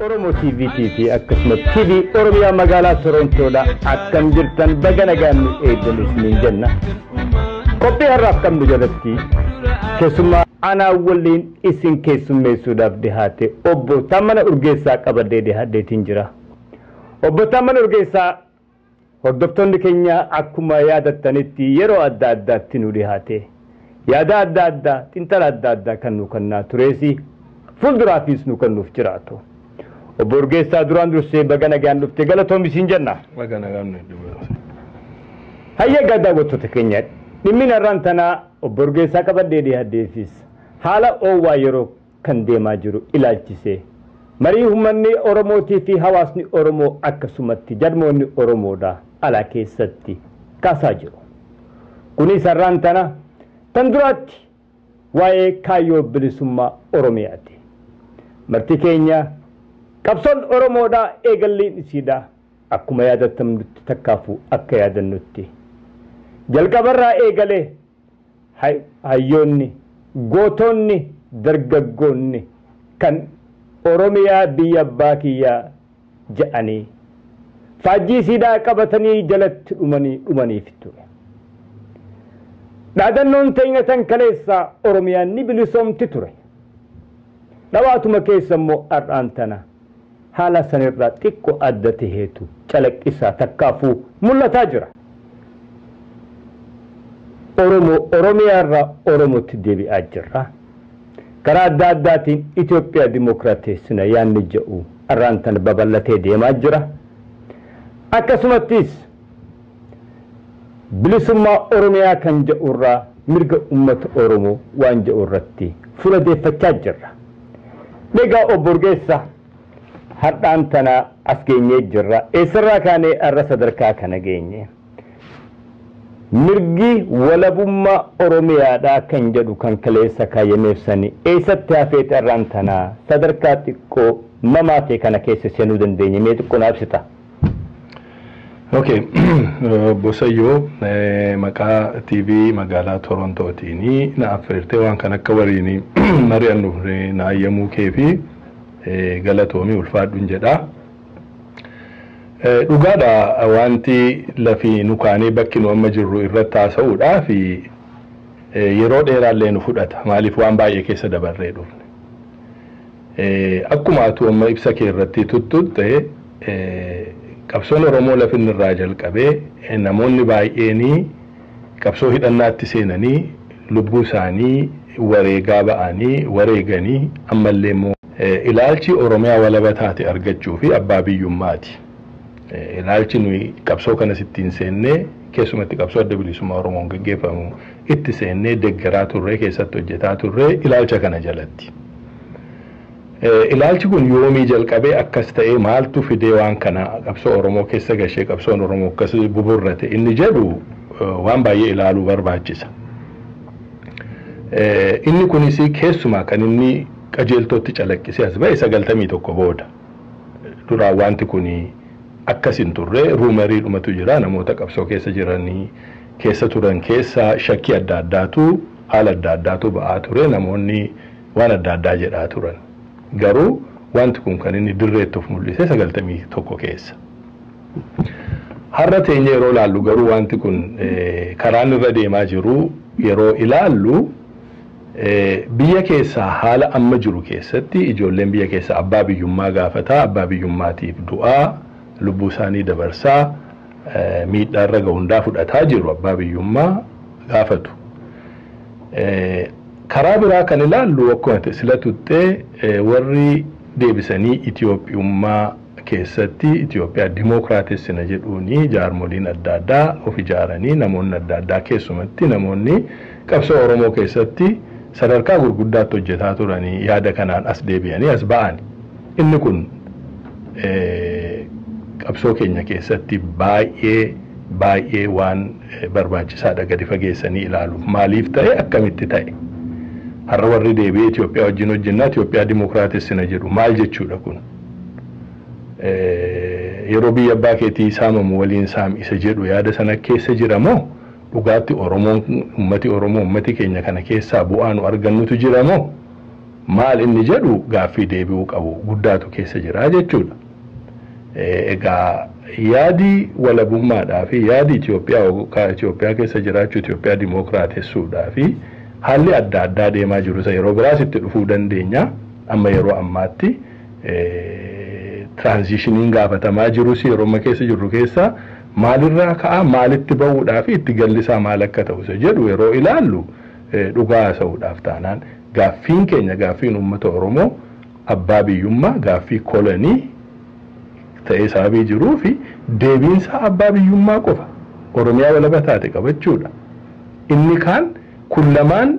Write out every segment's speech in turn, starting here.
Oromo TV fi akkasumas TV Oromiyaa magaalaa Torontoodha akkam jirtan bagana gaannu eegalis min jenna qophii har'aaf qabnu jalatti keessumaa ana waliin isin keessummeessuudhaaf dhihaate obbo Taammanaa Urgeessaa qabadee dhihaateetiin jira. Obbo Taammanaa Urgeessaa hordoftoonni keenya akkuma yaadattanitti yeroo adda addaatti nu dhihaate yaada adda addaa xinxala adda addaa kan nu kennaa tureesi fuulduraafis nu kennuuf jiraatu. Obbo Urgeessaa duraan dursee bagana gaan dhufte galatoomi siin jenna. Bagana gaan dhufte. Hayya gadaa gootota keenya dhimmi narraan tanaa Obbo Urgeessaa qabadee dhihaateefis haala oowwaa yeroo kan deemaa jiru ilaalchise marii uummanni Oromootii fi hawaasni Oromoo akkasumatti jarmoonni Oromoodha alaa keessatti kaasaa jiru. Kunis har'aan tana tan duraatti waa'ee kaayyoo bilisummaa Oromiyaati. Marti keenya qabsoon Oromoodha eegalliin isiidha akkuma yaadatamnutti takkaafuu akka yaadannutti jalqabarraa eegalee hayyoonni gootonni dargaggoonni kan Oromiyaa biyya abbaa kiyyaa jedhanii faajjii isiidhaa qabatanii jalatti dhumaniif ture. Dhaadannoon teenya tan kaleessaa Oromiyaan ni bilisoomti ture. Dhawaatuma keessa immoo har'aan tana haala sanirraa xiqqoo adda taheetu calaqqisaa takkaafuu mul'ataa jira. Oromiyaarraa Oromootti deebi'aa jirra. Karaa adda addaatiin Itoophiyaa dimokiraatessina yaanni jedhu har'aan tana babal'atee deemaa jira. Akkasumattis bilisummaa Oromiyaa kan jedhurraa mirga uummata Oromoo waan jedhu irratti fuuladeeffachaa jirra. Egaa Obbo Urgeessaa har'aan tana as geenyee jirra. Eessarraa kaanee har'a sadarkaa kana geenye. Mirgi walabummaa Oromiyaadhaa kan jedhu kan kaleessa kaayameef sani eessatti hafeeti har'aan tana sadarkaa xiqqoo mamaa ta'e kana keessa seenuu dandeenye mee xiqqoo naabsita. Okay, Bosayyoo maqaa TV magaalaa Torontootiin na affeertee waan kan akka waliin mari'annu na ayyamuu kee fi galatoomii ulfaadhuun jedha. Dhugaadha wanti lafii nu kaanee bakki nu amma jirru irratti haasa'uudhaa fi yeroo dheeraallee nu fudhata maaliif waan baay'ee keessa dabarree dhufne. Akkuma atu amma ibsa kee irratti tuttutte qabsoon Oromoo lafin irraa jalqabee namoonni baay'eenii qabsoo hidhannaatti seenanii lubbuu isaanii wareegaa ba'anii wareeganii ammallee immoo ilaalchi Oromiyaa walaba taate argachuu fi abbaa biyyummaati. Ilaalchi nuyi qabsoo kana sittiin seennee keessumatti qabsoo adda bilisummaa Oromoon gaggeeffamu itti seennee deeggaraa turree keessatti hojjetaa turree ilaalcha kana jalatti. Ilaalchi kun yoomii jalqabee akkas ta'ee maaltu fidee waan kana qabsoo Oromoo keessa gashee qabsoon Oromoo akkas buburrate inni jedhu waan baay'ee ilaaluu barbaachisa. Inni kunis keessumaa kan inni qajeeltootti calaqqisee as ba'e 91 booda. Duraan wanti kun akkasin turre ruumerii dhumatu jira namoota qabsoo keessa jiranii keessa turan keessa shakkii adda addaatu haala adda addaatu ba'aa ture namoonni waan adda addaa jedhaa turan. Garuu wanti kun kan inni dirreettuuf mul'ise 91 keessa. Har'a teenye yeroo ilaallu garuu wanti kun karaan irra deemaa jiru yeroo ilaallu biyya keessaa haala amma jiru keessatti ijoolleen biyya keessaa abbaa biyyummaa gaafataa abbaa biyyummaatiif du'aa lubbuu isaanii dabarsaa miidhaa irra ga'uundaa fudhataa jiru abbaa biyyummaa gaafatu. Karaa biraa kan ilaallu akkuma sila tuttee warri deebisanii Itoophiyummaa keessatti Itoophiyaa dimokiraatessina jedhuuni jaarmoliin adda addaa of ijaaranii namoonni adda addaa keessumatti namoonni qabsoo Oromoo keessatti sadarkaa gurguddaatti hojjetaa turanii yaada kanaan as deebi'anii as ba'an. Inni kun qabsoo keenya keessatti baay'ee waan barbaachisaadha gadi fageessanii ilaaluuf maaliif ta'e akkamitti ta'e. Har'a warri deebi'ee Itoophiyaa wajjin hojjennaa Itoophiyaa dimokiraatessina jedhu maal jechuudha kun? yeroo biyya abbaa keetii saamamu waliin saam isa jedhu yaada sana keessa jira moo dhugaatti Oromoon ummati Oromoo ummati keenya kana keessaa bu'aa nu argannutu jira moo maal inni jedhu gaaffii deebi'uu qabu guddaatu keessa jira jechuudha. Egaa yaadi walabummaadhaa fi yaadi Itoophiyaa keessa jiraachuu Itoophiyaa dimookiraatessuudhaa fi haalli adda addaa deemaa jiru isa yeroo biraas itti dhufuu dandeenya. Amma yeroo ammaatti transitioning gaafatamaa jirus yeroo amma keessa jirru keessa maalirraa ka'a maalitti ba'uudhaa fi itti gallisaa maal akka ta'u isa jedhu yeroo ilaallu dhugaa haasa'uudhaaf taanaan gaaffiin keenya gaaffiin uummata Oromoo abbaa biyyummaa gaaffii kolonii ta'ee sababii jiruu fi deebiinsa abbaa biyyummaa qofa Oromiyaa walaba taate qabachuudha. Inni kaan kun lamaan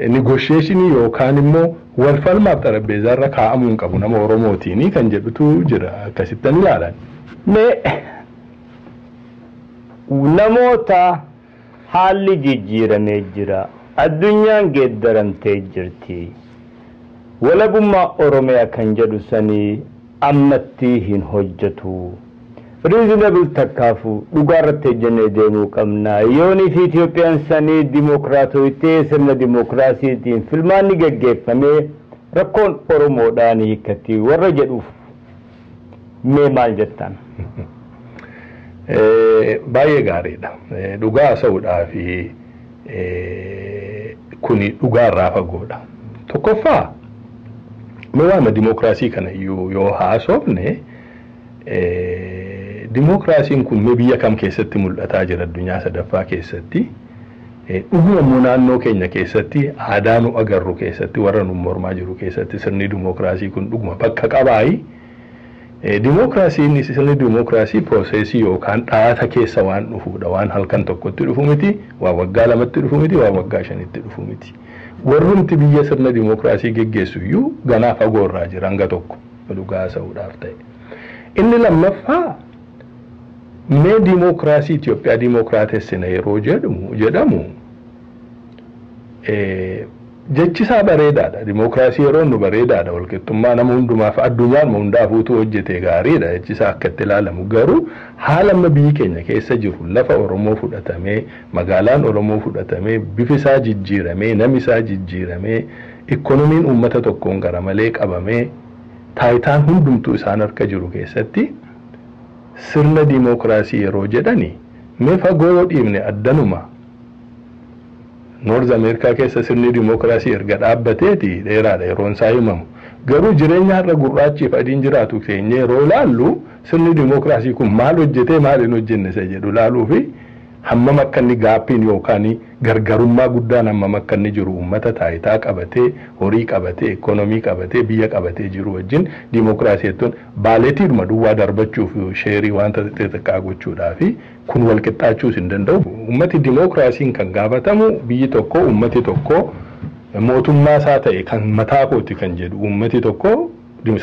negotiationii yookaan immoo wal falmaaf xarabbeezaarra kaa'amuu hin qabu nama Oromootiini kan jedhutu jira akkasittan ilaalan. Namoota haalli jijjiiramee jira addunyaan geeddaramtee jirti walabummaa Oromiyaa kan jedhu sanii ammatti hin hojjetu. Reasonable takkaafu dhugaarratti ejjennee deemuu qabna. Yoonii fi Itoophiyaan sanii dimookiraatooyitee sirna dimookiraasiitiin filmaanni gaggeeffamee rakkoon Oromoodhaan hiikkatti warra jedhuuf mee maal jettan? Baay'ee gaariidha. Dhugaa haasa'uudhaa fi kuni dhugaarraa fagoodha. Tokkoffaa mee waama dimookiraasii kana yoo haasofne dimookiraasiin kun biyya kam keessatti mul'ataa jira addunyaa sadaffaa keessatti dhuguma naannoo keenya keessatti aadaa nu agarru keessatti warra nu mormaa jiru keessatti sirni dimookiraasii kun dhuguma bakka qabaayi. Dimookiraasiin sirni dimookiraasii piroosesii yookaan dhaata keessa waan dhufuudha waan halkan tokkotti dhufu miti waa waggaa lamatti dhufu miti waa waggaa shanitti dhufu miti. Warrumti biyya sirna dimookiraasii geggeessu iyyuu ganaa fagoorraa jira hanga tokko dhugaa haasa'uudhaaf ta'e. Inni lammaffaa mee dimookiraasii Itoophiyaa dimookiraatessina yeroo jedhamu jechisaa bareedaadha. Dimookiraasii yeroo nu bareedaadha walqixxummaa nama hundumaaf addunyaan hundaafuutu hojjete gaariidha jechisaa akka itti ilaalamu garuu haala amma biyyi keenya keessa jiru lafa Oromoo fudhatamee magaalaan Oromoo fudhatamee bifi isaa jijjiiramee namni isaa jijjiiramee ikoonomiin uummata tokkoon gara malee qabamee taayitaan hundumtuu isaan harka jiru keessatti sirna dimookiraasii yeroo jedhani mee fagoo yoo dhiibne addanuma North America keessa sirni dimookiraasii erga dhaabbateeti dheeraadha yeroon isaa himamu garuu jireenya har'a gurraachiif adiin jiraatu keenya yeroo laallu sirni dimookiraasii kun maal hojjetee maal hin hojjenne isa jedhu laaluu fi hammam akka inni gaappiin yookaan gargarummaa guddaan hammam akka inni jiru uummata taayitaa qabatee horii qabatee ikoonomii qabatee biyya qabatee jiru wajjin dimookiraasiitiin baaleetiidhuma duwwaa darbachuuf sheerii wanta xixiqqaa gochuudhaa fi kun wal qixxaachuus hin danda'u. Uummati dimookiraasiin kan gaafatamu biyyi tokko uummati tokko mootummaa isaa ta'e kan mataa kooti kan jedhu uummati tokko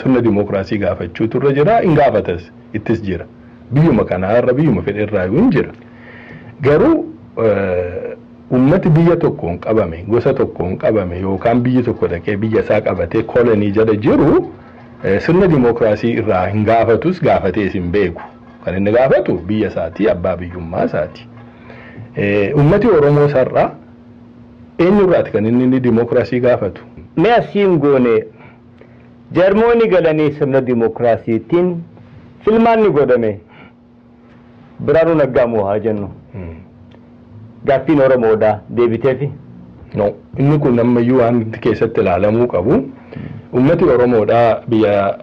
sirna dimookiraasii gaafachuutu irra jira hin gaafatas ittis jira biyyuma kanaarra biyyuma fedheerraa hin jira. Garuu ummati biyya tokkoon qabame gosa tokkoon qabame yookaan biyyi tokko dhaqee biyya isaa qabatee kolonii jala jiru sirna dimookiraasii irraa hin gaafatus gaafatees hin beeku. Kan inni gaafatu biyya isaatii abbaa biyyummaa isaati. Ummati Oromoo sarraa eenyurraati kan inni dimookiraasii gaafatu? Mee asiin goone jarmoonni galanii sirna dimookiraasiitiin filmaanni godhame Biraanuu Naggaa moo haa jennu? Gaaffiin Oromoodhaa deebiteefi? No, inni kun ammayyuu waan keessatti ilaalamuu qabu. Ummati Oromoodhaa biyya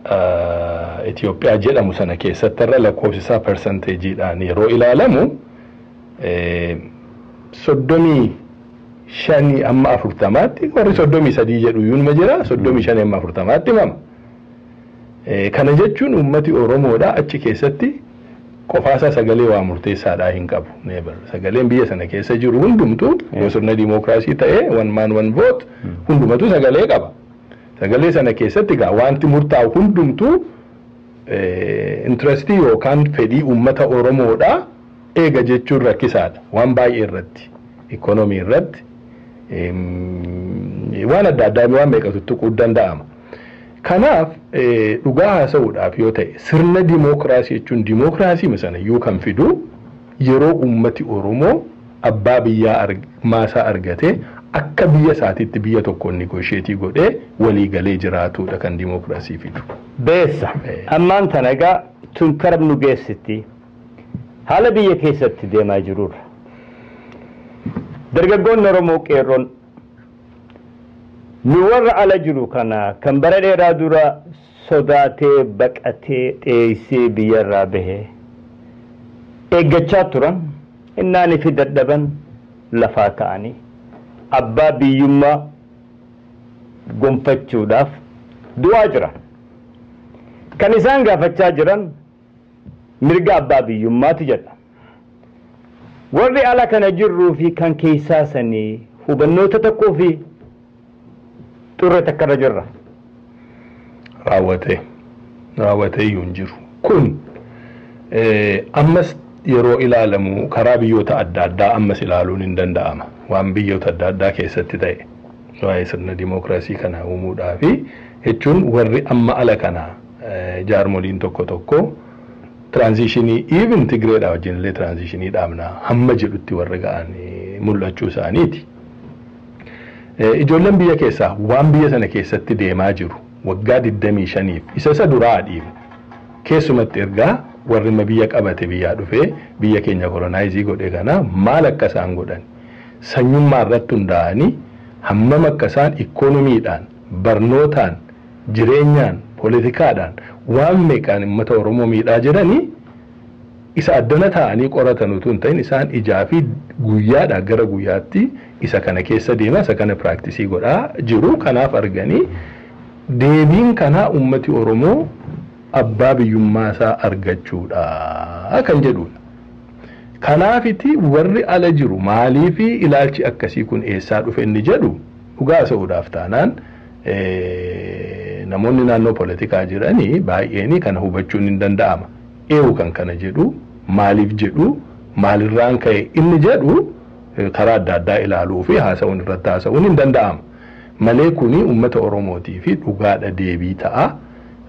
Itoophiyaa jedhamu sana keessatti irra lakkoofsisaa persenteejiidhaan yeroo ilaalamu 35 amma 40tti warri 33 jedhu iyyuu jira 35 amma 40tti himama. Kana jechuun ummati Oromoodhaa achi keessatti qofaasaa sagalee waa murteessaadhaa hin qabu. Sagaleen biyya sana keessa jiru hundumtu yoo sirna dimookiraasii ta'e one man one vote hundumatu sagalee qaba. Sagalee sana keessatti gaa wanti murtaa'u hundumtu interestii yookaan fedhii uummata Oromoodhaa eega jechuun rakkisaadha. Waan baay'ee irratti ikoonomii irratti waan adda addaa waan meeqatu tuquu danda'ama. Kanaaf dhugaa haasa'uudhaaf yoo ta'e sirna dimookiraasii jechuun dimookiraasii sana yoo kan fidu yeroo ummati Oromoo abbaa biyyaa maasaa argate akka biyya isaatiitti biyya tokko negoosheetii godhee walii galee jiraatudha kan dimookiraasii fidu. Beessa ammaan tana egaa tun karab nu geessitti haala biyya keessatti deemaa jirurra. Dargaggoonni Oromoo qeerroon nu warra ala jiru kana kan bara dheeraa dura sodaatee baqatee dheessee biyyarraa bahee eeggachaa turan innaanii fi dadhaban lafaa ka'anii abbaa biyyummaa gonfachuudhaaf du'aa jiran. Kan isaan gaafachaa jiran mirga abbaa biyyummaati jedha. Warri ala kana jirruu fi kan keessaa sanii hubannoota tokkoo fi xurre takkarra jirra. Raawwatee iyyuu hin jiru. Kun ammas yeroo ilaalamu karaa biyyoota adda addaa ammas ilaaluun hin danda'ama. Waan biyyoota adda addaa keessatti ta'e waa'ee sirna dimookiraasii kana uumuudhaa fi jechuun warri amma ala kana jaarmoliin tokko transitionii even Tigreedhaa wajjin illee transitionii dhaabnaa hamma jedhutti warri ga'an mul'achuu isaaniiti. Ijoolleen biyya keessaa waan biyya sana keessatti deemaa jiru waggaa 25f isa duraa dhiibu keessumatti ergaa warri biyya qabate biyyaa dhufee biyya keenya kolonaayiizii godhe kana maal akka isaan godhan sanyummaa irratti hundaa'anii hammam akka isaan ikoonomiidhaan barnootaan jireenyaan poolitikaadhaan waan meeqaan uummata Oromoo miidhaa jiranii isa addana ta'anii qoratan utuu hin ta'in isaan ijaa fi guyyaadhaa gara guyyaatti isa kana keessa deema isa kana piraaktisii godhaa jiru. Kanaaf arganii deebiin kanaa uummati Oromoo abbaa biyyummaa isaa argachuudha kan jedhudha. Kanaafiti warri ala jiru maaliif ilaalchi akkasii kun eessaa dhufe inni jedhu dhugaa haasa'uudhaaf taanaan namoonni naannoo poolitikaa jiranii baay'een kana hubachuun hin danda'ama. Eewu kan kana jedhu maaliif jedhu maalirraan ka'e inni jedhu karaa adda addaa ilaaluu fi haasa'uun irratti haasa'uun hin danda'ama. Malee kuni uummata Oromootii fi dhugaadha deebii ta'a.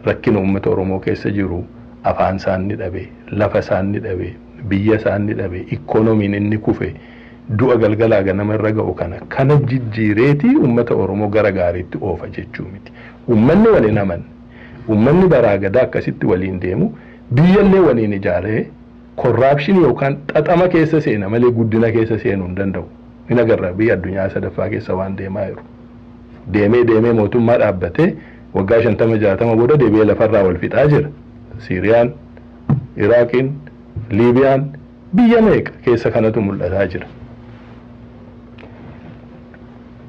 Rakkina uummata Oromoo keessa jiru afaan isaan ni dhabe, lafa isaan ni dhabe, biyya isaan ni dhabe, ikoonomiin inni kufe, du'a galgalaa ganama irra ga'u kana jijjiireetii uummata Oromoo gara gaariitti oofa jechuu miti. Uummanni waliin amanne, uummanni baraa gadaa akkasitti waliin deemu, biyyallee waliin ijaaree korraapshinii yookaan xaxama keessa seena malee guddina keessa seenuu hin danda'u. Hin agarra biyya addunyaa sadaffaa keessa waan deemaa jiru. Deemee mootummaa dhaabbatee waggaa 50-60 booda deebi'ee lafarraa wal fixaa jira. Siiriyaan, Iraaqiin, Liibiyaan biyya meeqa keessa kanatu mul'ataa jira.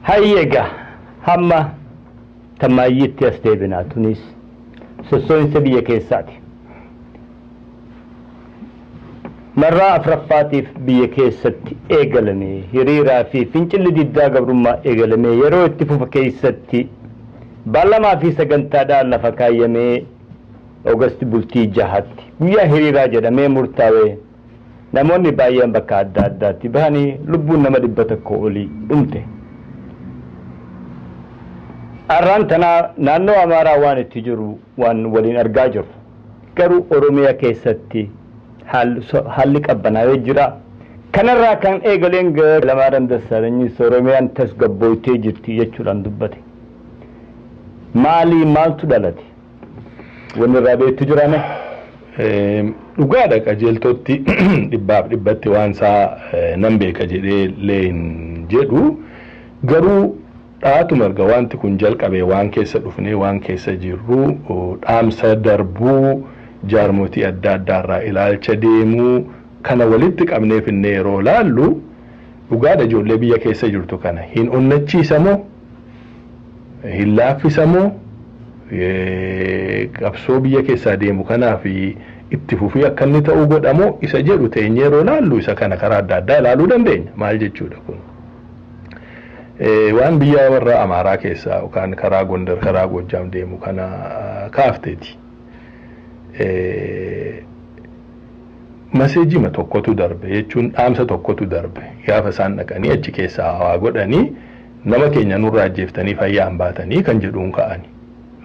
Hayyeega hamma tammaayyitti as deebinaa tunis sossoo'insa biyya keessaati. Marraa afuraffaatiif biyya keessatti eegalamee hiriiraa fi fincilli diddaa gabrummaa eegalamee yeroo itti fufa keessatti baalamaa fi sagantaadhaan lafa kaayyamee Oogasti bultii 6tti guyyaa hiriiraa jedhamee murtaawee namoonni baay'een bakka adda addaatti bahanii lubbuun nama 100 olii dhumte. Arraan tanaa naannoo Amaaraa waan itti jiru waan waliin argaa jirru garuu Oromiyaa keessatti haalli qabbanaa'ee jira. Kanarraa kan eegaleen Lamaaran Dassaalany Oromiyaan tasgabbooytee jirti jechuudhaan dubbate. Maaltu dhalate? Wanni irraa beektu jirame? Dhugaadha qajeeltootti dhibbatti waan isaa nan beeka jedhee illee hin jedhu garuu dhaatuma erga wanti kun jalqabee waan keessa dhufnee waan keessa jirru dhaamsa darbuu jaarmotii adda addaarraa ilaalcha deemuu kana walitti qabnee finnee yeroo laallu dhugaadha ijoollee biyya keessa jirtu kana hin onnachiisamoo hin laaffisamoo qabsoo biyya keessaa deemu kanaaf itti fufii akka inni ta'uu godhamoo isa jedhu teenyee yeroo laallu isa kana karaa adda addaa ilaaluu dandeenya. Maal jechuudha kun? Waan biyya warra Amaaraa keessaa yookaan karaa Gondar karaa Goojjaam deemu kana kaafteeti. Maseejima tokkotu darbe jechuun dhaamsa tokkotu darbe gaafa isaan dhaqanii achi keessaa waa godhanii nama keenya nurraa ajjeeftanii fayyaan baatanii kan jedhuun ka'ani.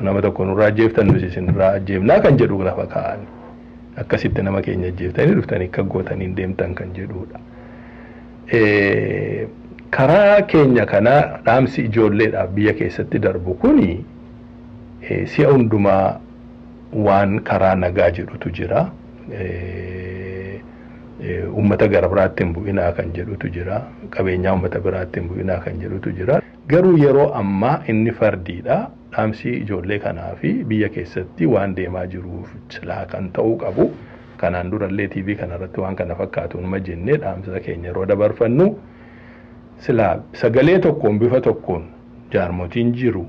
nama tokko nurraa ajjeeftan nuti isinirraa ajjeefnaa kan jedhu lafa kaa'an akkasitti nama keenya ajjeeftanii dhuftanii akka gootanii deemtan kan jedhudha. Karaa keenya kana dhaamsi ijoolleedhaaf biyya keessatti darbu kuni si'a hundumaa waan karaa nagaa jedhutu jira. Ummata gara biraatti hin bu'inaa kan jedhutu jira. Qabeenyaa ummata biraatti hin bu'inaa kan jedhutu jira. Garuu yeroo ammaa inni fardiidha. Dhaamsi ijoollee kanaa fi biyya keessatti waan deemaa jiruuf silaa kan ta'uu qabu. Kanaan durallee TV kanarratti waan kana fakkaatu numa jennee dhaamsa keenya yeroo dabarfannu silaa sagalee tokkoon bifa tokkoon jaarmotiin jiru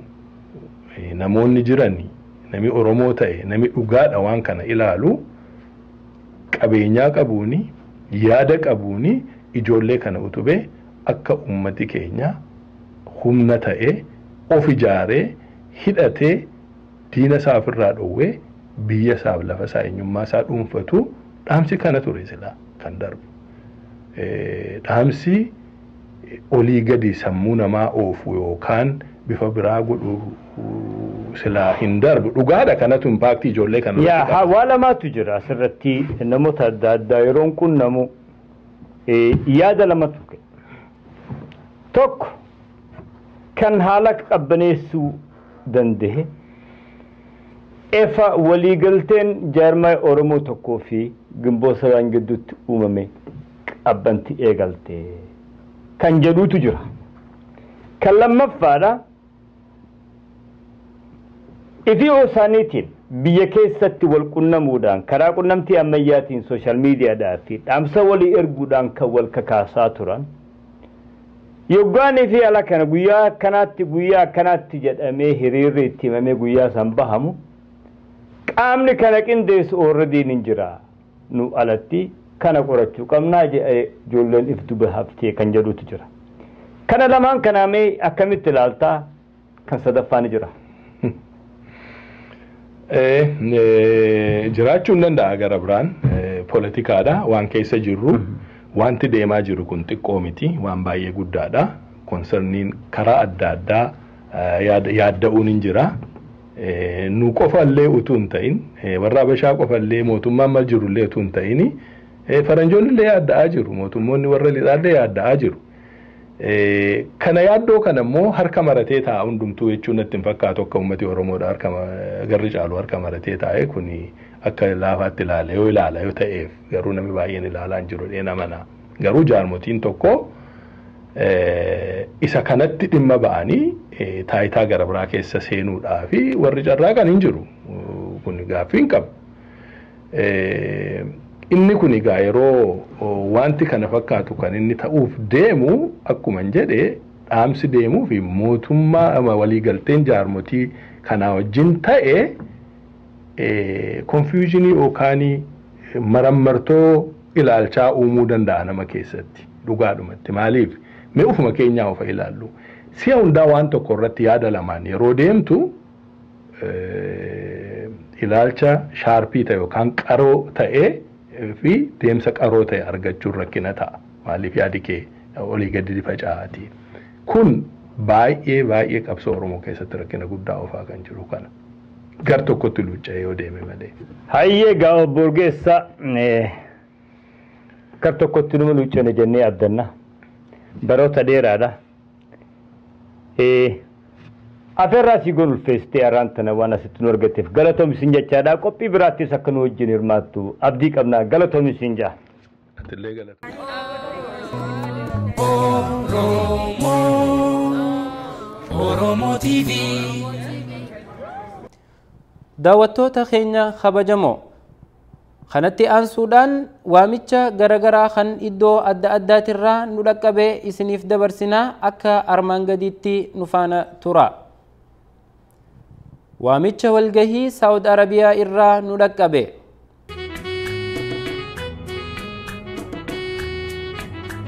namoonni jiranii nami Oromoo ta'e nami dhugaadha waan kana ilaalu qabeenyaa qabuuni yaada qabuuni ijoollee kana utubee akka ummati keenya humna ta'e of ijaaree hidhatee diina isaaf irraa dhowwee biyya isaaf lafa isaa eenyummaa isaa dhuunfatu dhaamsi kana ture silaa kan darbu. Dhaamsi olii gadi sammuu namaa oofu yookaan bifa biraa godhu silaa hin darbu. Dhugaadha kanatu impaaktii ijoollee kana. Yaa waa lamaatu jira asirratti namoota adda addaa yeroon kun namu yaada lamatu kenna. Tokko kan haala qabbaneessuu danda'e efa waliigalteen jaarmaa Oromoo tokkoo fi Gimboo Sabaan gidduutti uumame qabbanti eegalte kan jedhutu jira. Kan lammaffaadha ifi osaaniitiin biyya keessatti wal qunnamuudhaan karaa qunnamtii ammayyaatiin sooshaal miidiyaadhaa fi dhaamsa walii erguudhaan kan wal kakaasaa turan. Yoggaanii fi ala kana guyyaa akkanaatti jedhamee hiriirri itti himamee guyyaa san bahamu qaamni kana qindeessu oorradiin hin jira nu alatti kana qorachuu qabnaa ijoolleen if duba haftee kan jedhutu jira. Kana lamaan kanaamee akkamitti ilaaltaa kan sadaffaan jira. Jiraachuun danda'a gara biraan poolitikaadha waan keessa jirru. Wanti deemaa jiru kun xiqqoo miti waan baay'ee guddaadha. Konserniin karaa adda addaa yaadda'uun hin jira. Nu qofallee utuu hin ta'in warra Habashaa qofallee mootummaan mal jirullee utuu hin ta'in faranjoonnillee yaadda'aa jiru. Mootummoonni warra lixaallee yaadda'aa jiru. Kana yaaddoo kana immoo harka maratee taa'a hundumtuu jechuun natti hin fakkaatu akka uummati Oromoodha garri caalu harka maratee taa'e kuni akka laafaatti ilaala yoo ta'eef garuu namni baay'een ilaalaa hin jiru dheena mana garuu jaarmotiin tokko isa kanatti dhimma ba'anii taayitaa gara biraa keessa seenuudhaa fi warri carraa kan hin jiru kun gaaffii hin qabu. Inni kun egaa yeroo wanti kana fakkaatu kan inni ta'uuf deemu akkuma jedhe dhaamsi deemuu fi mootummaa waliigalteen jaarmotii kanaa wajjin ta'e confusionii yookaan marammartoo ilaalchaa uumuu danda'a nama keessatti dhugaadhumatti maaliif mee ufuma keenyaa ofa ilaallu si'a hundaa waan tokko irratti yaada lamaan yeroo deemtu ilaalcha shaarpii ta'e yookaan qaroo ta'e fi deemsa qaroo ta'e argachuun rakkina ta'a maaliif yaadi kee olii gadi faca'aati kun baay'ee qabsoo Oromoo keessatti rakkina guddaa oofaa kan jiru kana. Gar tokkotti luucca'ee yoo deeme malee. Hayyee gaafa Borgeessa gar tokkotti numa luuccane jennee abdanna. Baroota dheeraadha. Afeerraa si goon ulfeessitee arraan tana waan asitti nu argatteef galatoomi siin jechaadha. Qophii biraattis akka nu wajjin hirmaattu abdii qabnaa galatoomi siin jaa. Atillee galatoomi. Oromoo TV. Daawwattoota keenya kabajamoo kanatti aansuudhaan waamicha garagaraa kan iddoo adda addaatirraa nu dhaqqabee isiniif dabarsinaa akka armaan gadiitti nu faana tura. Waamicha walgahii Saawud Arabiyaa irraa nu dhaqqabe.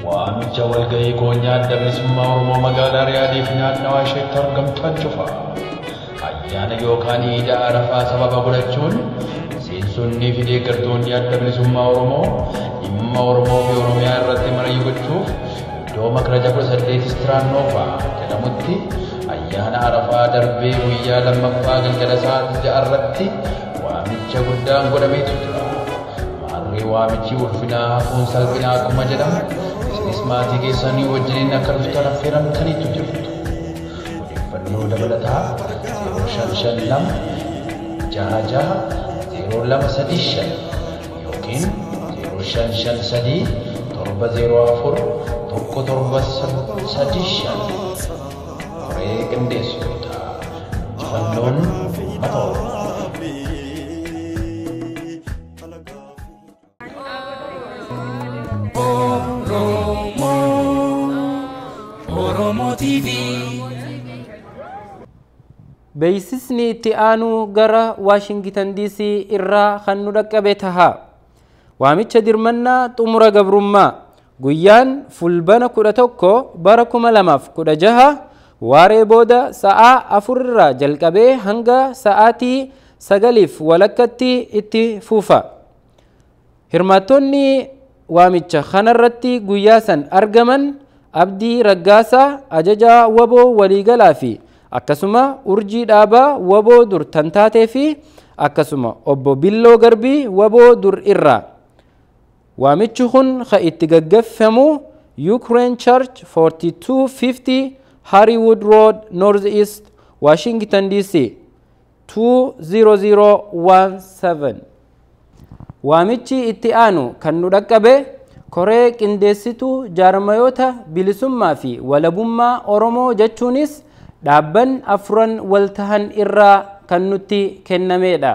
Waamicha walgahii koonyaa adda bilisummaa Oromoo magaalaa Riyaadiif naannawaa isheetti argamtan cufa. Ayyaana yookaan iida Arafaa sababa godhachuun seensonnii fi deeggartoonni adda bilisummaa Oromoo dhimma Oromoo fi Oromiyaa irratti marii gochuuf iddoo makaraja 18 Istiraannoofaa jedhamutti ayyaana arafaa darbee guyyaa lammaffaa galgala sa'aatii 6 irratti waamicha guddaan godhameetu jira. Maarree waamichi ulfinaa hafuun salphinaa akkuma jedhamu isinis maatii keessanii wajjiniin akka dhuftan affeeramtaniitu jirtu. Odeeffannoo dabalataa 0552 66 yookiin 0553 704 1735 koree qindeessitoota injifannoon uummata Oromoo. Oromoo TV. Beeksisni itti aanu gara Washington DC irraa kan nu dhaqqabe taha. Waamicha dirmannaa xumura gabrummaa guyyaan fulbana 11 bara 2016 waaree booda sa'aa 4 irraa jalqabee hanga sa'aatii 9 walakkatti itti fufa. Hirmaattonni waamicha kanarratti guyyaa san argaman Abdii Raggaasaa ajajaa waboo waliigalaa fi akkasuma urjii dhaabaa waboo dur tantaatee fi akkasuma obbo Billoo Garbii waboo dur irraa. Waamichi kun kan itti gaggeeffamu Ukraine Church 4250 Harrywood Road Northeast Washington DC 20017. Waamichi itti aanu kan nu dhaqqabe koree qindeessituu jaarmayoota bilisummaa fi walabummaa Oromoo jechuunis dhaabban afran waltahan irraa kan nutti kennameedha.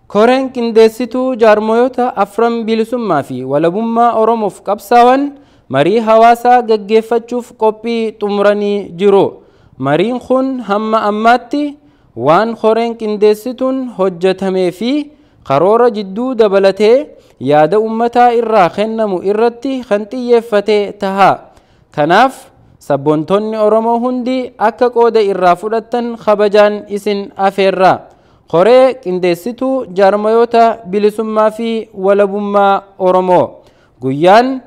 Koreen qindeessituu jaarmayoota afran bilisummaa fi walabummaa Oromoof qabsaawan marii hawaasaa gaggeeffachuuf qophii xumuranii jiru. Mariin kun hamma ammaatti waan koreen qindeessituun hojjetamee fi karoora jidduu dabalatee yaada ummataa irraa kennamu irratti kan xiyyeeffate taha. Kanaaf sabboontonni Oromoo hundi akka qooda irraa fudhatan kabajaan isin afeerra. Koree qindeessituu jaarmayoota bilisummaa fi walabummaa Oromoo guyyaan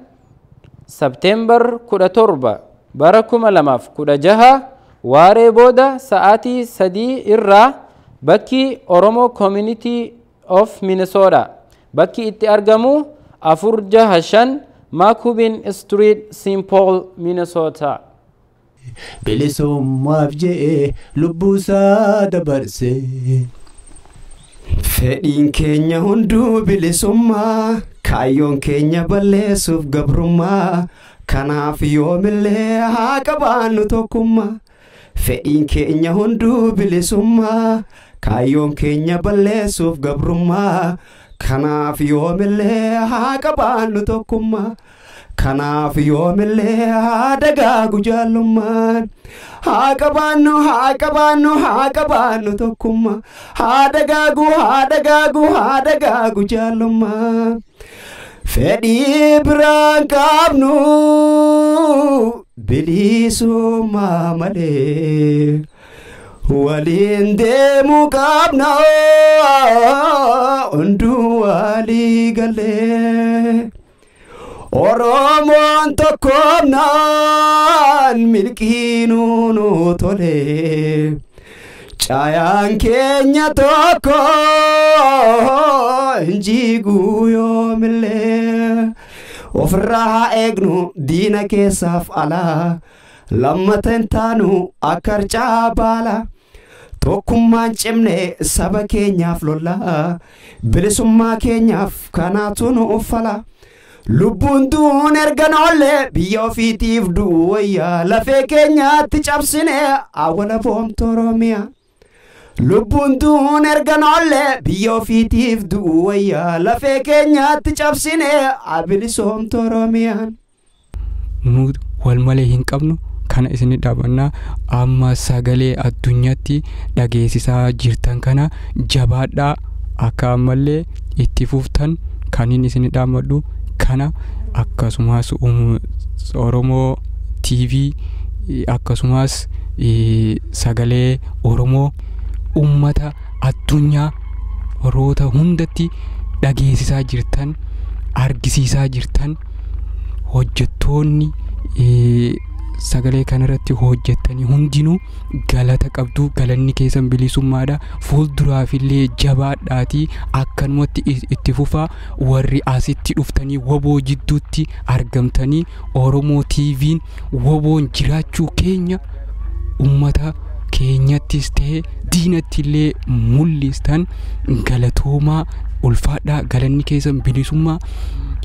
September 17 bara 2016 waaree booda sa'aatii 3 irraa bakki Oromoo Community of Minnesota bakki itti argamu 465 Macubin Street, St. Paul, Minnesota. Bilisummaaf jedhee lubbuusaa dabarse. Fedhiin keenya hunduu bilisummaa, kaayyoon keenya balleessuuf gabrummaa. Kanaaf yoomillee haa qabaannu tokkummaa. Fedhiin keenya hunduu bilisummaa, kaayyoon keenya balleessuuf gabrummaa. Kanaaf yoomillee haa qabaannu tokkummaa. Kanaaf yoomillee haa dagaagu jaallummaan. Haa qabaannu tokkummaa. Haa dagaagu jaallummaa. Fedhii biraan qabnu bilisummaa malee. Waliin deemuu qabna hunduu walii galee. Oromoon tokkummaan milkiinuu nu tole. Caayaan keenya tokko injiguu yoomillee. Ofirraa haa eegnu diina keessaaf alaa. Lammatan taanu akka harcaa baala. Tokkummaan cimne saba keenyaaf lola. Bilisummaa keenyaaf kanaatu nu uffala. Lubbuun duun erga noolle biyya ofiitiif du'u wayyaa. Lafee keenyaatti cabsine awwala boomtu Oromiyaa. Lubbuun duun erga noolle biyya ofiitiif du'u wayyaa. Lafee keenyaatti cabsine abilisoomtu Oromiyaan. Nu wal malee hin qabnu. Kana isin dhaabannaa amma sagalee addunyaatti dhageessisaa jirtan kana jabaadhaa akka ammallee itti fuftan kanin isin dhaamadhu kana akkasumas Oromoo TV akkasumas sagalee Oromoo ummata addunyaa roota hundatti dhageessisaa jirtan argisiisaa jirtan hojjettoonni sagalee kanarratti hojjettanii hundinuu galata qabdu. Galanni keessan bilisummaadha. Fuulduraafillee jabaadhaatii akkanumatti itti fufaa. Warri asitti dhuftanii woboo jidduutti argamtanii Oromoo TV'n woboon jiraachuu keenya ummata keenyattis ta'e diinattillee mul'istan galatoomaa ulfaadhaa. Galanni keessan bilisummaa.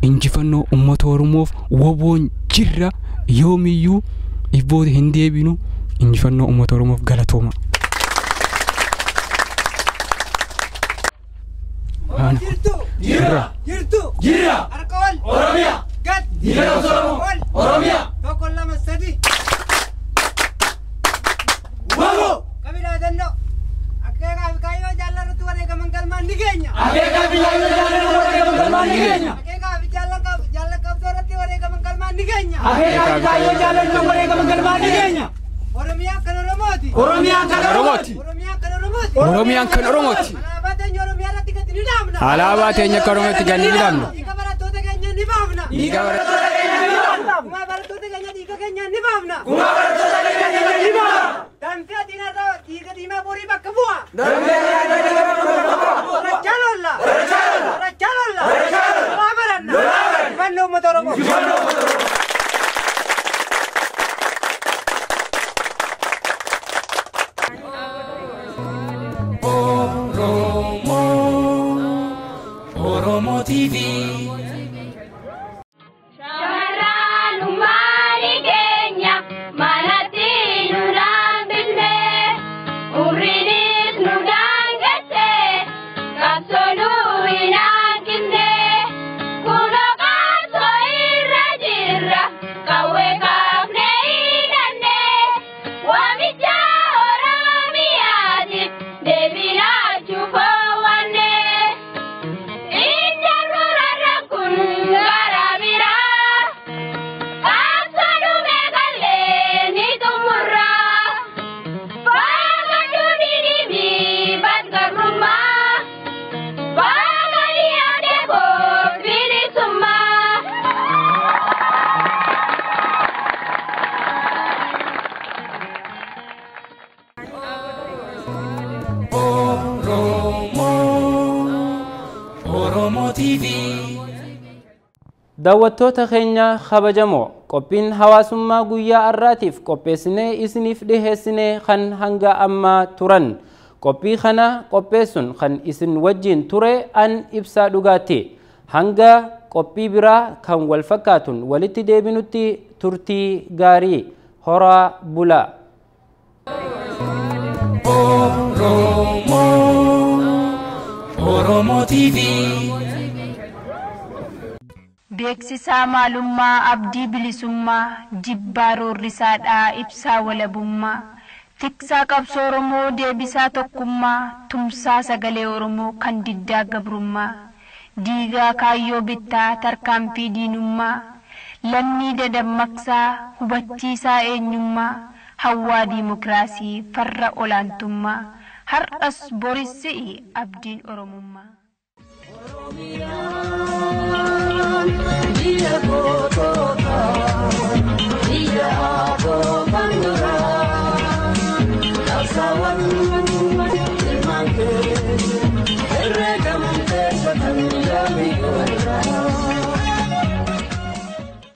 Injifannoo ummata Oromoof woboon jirra. Yoomiyyuu ibboota hin deebinu. Injifannoo ummata Oromoof galatooma. Jirra Arqawal Oromiyaa Gad Diina Oromoo Oromiyaa Tokko lama sadi Wabo Kabila Dando Akeeka Kaayoo Jaallarratti wareegaman galmaan ni geenya. Akeeka Kaayoo Jaallarratti wareegaman galmaan ni geenya. Akeeka Jaallar Qabsoorratti wareegaman galmaan ni geenya. Akeeka Kaayoo Jaallarratti wareegaman galmaan ni geenya. Oromiyaan kan Oromooti. Oromiyaan kan Oromooti. Oromiyaan kan Oromooti. Oromiyaan kan Oromooti. Alaabaa teenya Oromiyaatti gadi ni dhaabna. Alaabaa teenya kan Oromiyaatti gadi ni dhaabna. Dhiiga barattoota keenya ni baafna. Dhiiga barattoota keenya ni baafna. Kumaa barattoota keenya dhiiga keenya ni baafna. Kumaa barattoota keenya ni baafna. Danfee diinarraa dhiiga diimaa borii bakka bu'a. Danfee diinarraa dhiiga bakka bu'a. Rachalolla. Rachalolla. Rachalolla. Rachalolla. Lolaa baranna. Lolaa baranna. Ifannoo uummata Oromoo. Ifannoo uummata Oromoo. Oromo TV. daawwattoota keenya kabajamoo qophiin hawaasummaa guyyaa har'aatiif qopheessinee isiniif dhiheessinee kan hanga ammaa turan qophii kana qopheessuun kan isin wajjin ture an ibsaa dhugaatti hanga qophii biraa kan wal fakkaatuun walitti deebinutti turtii gaarii horaa bulaa. Oromo TV. Beeksisaa maalummaa abdii bilisummaa jibbaa roorrisaadhaa ibsaa walabummaa tiksaa qabsoo Oromoo deebisaa tokkummaa tumsaa sagalee Oromoo kan diddaa gabrummaa diigaa kaayyoo bittaa tarkaanfii diinummaa lammii dadammaqsaa hubachiisaa eenyummaa hawwaa diimokiraasii farra olaantummaa har'as borisii abdiin Oromummaa.